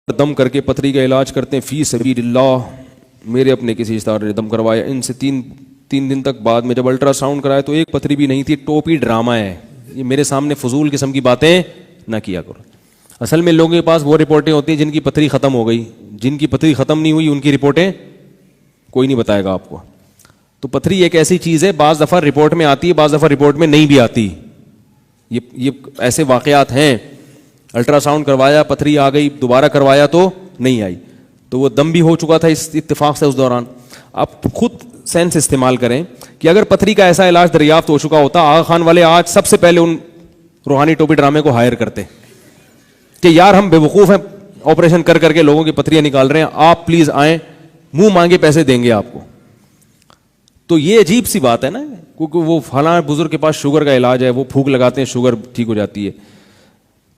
دم کر کے پتھری کا علاج کرتے ہیں فی سبیل اللہ. میرے اپنے کسی رشتہ دار نے دم کروایا, ان سے تین دن تک بعد میں جب الٹرا ساؤنڈ کرایا تو ایک پتھری بھی نہیں تھی. ٹوپی ڈرامہ ہے یہ, میرے سامنے فضول قسم کی باتیں نہ کیا کرو. اصل میں لوگوں کے پاس وہ رپورٹیں ہوتی ہیں جن کی پتھری ختم ہو گئی, جن کی پتھری ختم نہیں ہوئی ان کی رپورٹیں کوئی نہیں بتائے گا آپ کو. تو پتھری ایک ایسی چیز ہے, بعض دفعہ رپورٹ میں آتی ہے, بعض دفعہ رپورٹ میں نہیں بھی آتی. یہ ایسے واقعات ہیں. الٹرا ساؤنڈ کروایا پتھری آ گئی, دوبارہ کروایا تو نہیں آئی, تو وہ دم بھی ہو چکا تھا اس اتفاق سے اس دوران. آپ خود سینس استعمال کریں کہ اگر پتھری کا ایسا علاج دریافت ہو چکا ہوتا, آغا خان والے آج سب سے پہلے ان روحانی ٹوپی ڈرامے کو ہائر کرتے کہ یار ہم بے وقوف ہیں, آپریشن کر کے لوگوں کی پتھریاں نکال رہے ہیں, آپ پلیز آئیں, منہ مانگے پیسے دیں گے آپ کو. تو یہ عجیب سی بات ہے نا, کیونکہ وہ فلاں بزرگ کے پاس شوگر کا علاج ہے, وہ پھونک لگاتے ہیں شوگر ٹھیک ہو جاتی ہے.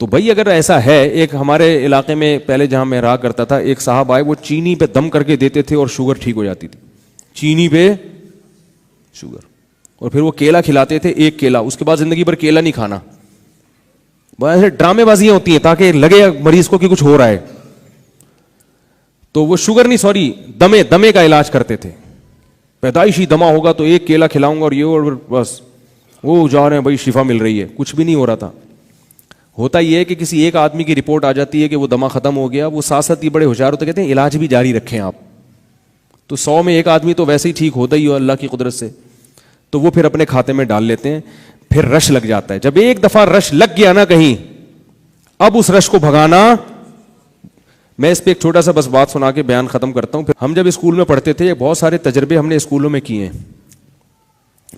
تو بھائی اگر ایسا ہے, ایک ہمارے علاقے میں پہلے جہاں میں رہا کرتا تھا, ایک صاحب آئے, وہ چینی پہ دم کر کے دیتے تھے اور شوگر ٹھیک ہو جاتی تھی. چینی پہ شوگر, اور پھر وہ کیلا کھلاتے تھے, ایک کیلا, اس کے بعد زندگی بھر کیلا نہیں کھانا. ایسے ڈرامے بازیاں ہوتی ہیں تاکہ لگے مریض کو کہ کچھ ہو رہا ہے. تو وہ شوگر نہیں, سوری, دمے کا علاج کرتے تھے. پیدائشی دما ہوگا تو ایک کیلا کھلاؤں گا اور یہ, اور بس وہ جا رہے ہیں بھائی, شفا مل رہی ہے. کچھ بھی نہیں ہو رہا تھا. ہوتا یہ ہے کہ کسی ایک آدمی کی رپورٹ آ جاتی ہے کہ وہ دما ختم ہو گیا, وہ ساتھ ساتھ یہ بڑے ہوشیار ہوتے کہتے ہیں علاج بھی جاری رکھیں آپ. تو 100 میں ایک آدمی تو ویسے ہی ٹھیک ہوتا ہی ہو اللہ کی قدرت سے, تو وہ پھر اپنے کھاتے میں ڈال لیتے ہیں. پھر رش لگ جاتا ہے. جب ایک دفعہ رش لگ گیا نا کہیں, اب اس رش کو بھگانا. میں اس پہ ایک چھوٹا سا بس بات سنا کے بیان ختم کرتا ہوں. ہم جب اسکول میں پڑھتے تھے, بہت سارے تجربے ہم نے اسکولوں میں کیے ہیں.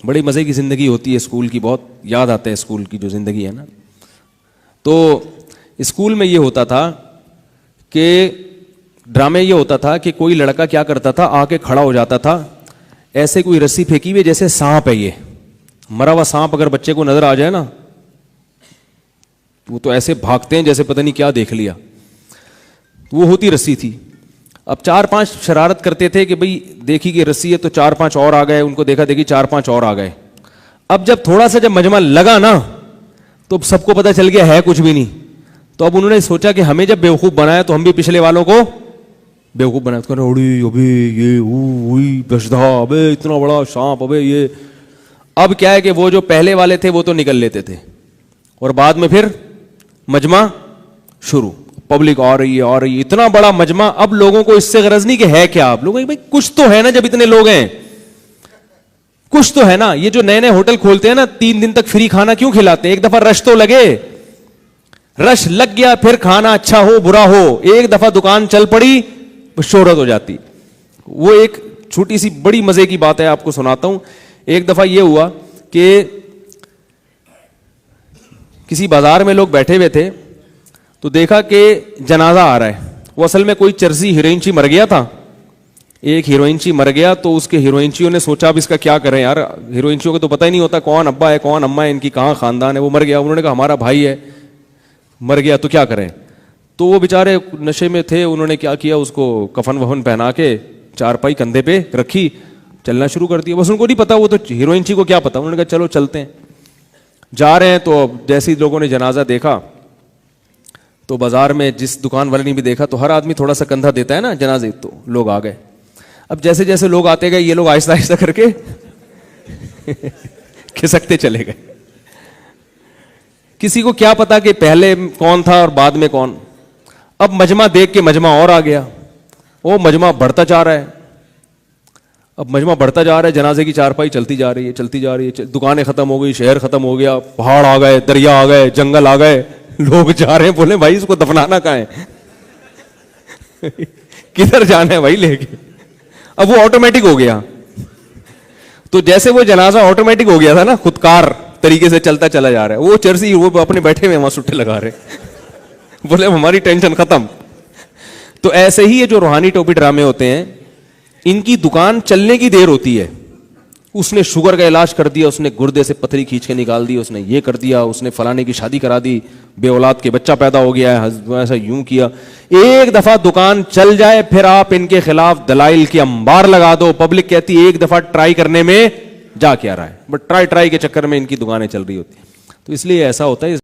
بڑی مزے کی زندگی ہوتی ہے اسکول کی, بہت یاد آتا ہے اسکول کی جو زندگی ہے نا. تو اسکول میں یہ ہوتا تھا کہ ڈرامے یہ ہوتا تھا کہ کوئی لڑکا کیا کرتا تھا, آ کے کھڑا ہو جاتا تھا, ایسے کوئی رسی پھینکی ہوئی جیسے سانپ ہے, یہ مرا ہوا سانپ اگر بچے کو نظر آ جائے نا, وہ تو ایسے بھاگتے ہیں جیسے پتہ نہیں کیا دیکھ لیا. وہ ہوتی رسی تھی. اب 4-5 شرارت کرتے تھے کہ بھئی دیکھی کہ رسی ہے, تو 4-5 اور آ گئے, ان کو دیکھا دیکھی 4-5 اور آ گئے. اب جب تھوڑا سا جب مجمع لگا نا, تو سب کو پتہ چل گیا ہے کچھ بھی نہیں. تو اب انہوں نے سوچا کہ ہمیں جب بیوقوف بنایا تو ہم بھی پچھلے والوں کو بیوقوف بنایا. تو کہنے ابے یہ ہوئی بشدھا, ابے اتنا بڑا سانپ, ابے یہ. اب کیا ہے کہ وہ جو پہلے والے تھے وہ تو نکل لیتے تھے, اور بعد میں پھر مجمع شروع, پبلک آ رہی ہے, اتنا بڑا مجمع. اب لوگوں کو اس سے غرض نہیں کہ ہے کیا, آپ لوگوں بھائی کچھ تو ہے نا, جب اتنے لوگ ہیں کچھ تو ہے نا. یہ جو نئے ہوٹل کھولتے ہیں نا, 3 دن تک فری کھانا کیوں کھلاتے ہیں؟ ایک دفعہ رش تو لگے, رش لگ گیا, پھر کھانا اچھا ہو برا ہو, ایک دفعہ دکان چل پڑی شہرت ہو جاتی. وہ ایک چھوٹی سی بڑی مزے کی بات ہے, آپ کو سناتا ہوں. ایک دفعہ یہ ہوا کہ کسی بازار میں لوگ بیٹھے ہوئے تھے, تو دیکھا کہ جنازہ آ رہا ہے. وہ اصل میں کوئی چرسی ہیروئنچی مر گیا تھا, ایک ہیروئنچی مر گیا. تو اس کے ہیروئنچیوں نے سوچا اب اس کا کیا کریں یار, ہیروئنچیوں کو تو پتہ ہی نہیں ہوتا کون ابا ہے کون اماں ہے, ان کی کہاں خاندان ہے. وہ مر گیا, انہوں نے کہا ہمارا بھائی ہے مر گیا تو کیا کریں. تو وہ بیچارے نشے میں تھے, انہوں نے کیا کیا, اس کو کفن وفن پہنا کے چارپائی کندھے پہ رکھی, چلنا شروع کر دیا. بس ان کو نہیں پتا, وہ تو ہیروئنچی کو کیا پتا. انہوں نے کہا چلو چلتے ہیں. جا رہے ہیں تو جیسے ہی لوگوں نے جنازہ دیکھا, تو بازار میں جس دکان والے نے بھی دیکھا, تو ہر آدمی تھوڑا سا کندھا دیتا ہے نا جنازے, تو لوگ آ گئے. اب جیسے جیسے لوگ آتے گئے, یہ لوگ آہستہ آہستہ کر کے کھسکتے چلے گئے. کسی کو کیا پتا کہ پہلے کون تھا اور بعد میں کون. اب مجمع دیکھ کے مجمع اور آ گیا, وہ مجمع بڑھتا جا رہا ہے. اب مجمع بڑھتا جا رہا ہے, جنازے کی چارپائی چلتی جا رہی ہے, چلتی جا رہی ہے. دکانیں ختم ہو گئی, شہر ختم ہو گیا, پہاڑ آ گئے, دریا آ گئے, جنگل آ گئے. لوگ جا رہے ہیں, بولے بھائی اس کو دفنانا کہاں ہے کدھر جانا ہے بھائی لے کے. اب وہ آٹومیٹک ہو گیا. تو جیسے وہ جنازہ آٹومیٹک ہو گیا تھا نا, خودکار طریقے سے چلتا چلا جا رہا ہے. وہ چرسی وہ اپنے بیٹھے ہوئے وہاں سٹے لگا رہے, بولے ہماری ٹینشن ختم. تو ایسے ہی یہ جو روحانی ٹوپی ڈرامے ہوتے ہیں, ان کی دکان چلنے کی دیر ہوتی ہے. اس نے شوگر کا علاج کر دیا, اس نے گردے سے پتھری کھینچ کے نکال دی, اس نے یہ کر دیا, اس نے فلانے کی شادی کرا دی, بے اولاد کے بچہ پیدا ہو گیا ہے, ایسا یوں کیا. ایک دفعہ دکان چل جائے, پھر آپ ان کے خلاف دلائل کی انبار لگا دو. پبلک کہتی ہے ایک دفعہ ٹرائی کرنے میں جا کے آ رہا ہے, بٹ ٹرائی کے چکر میں ان کی دکانیں چل رہی ہوتی ہیں. تو اس لیے ایسا ہوتا ہے.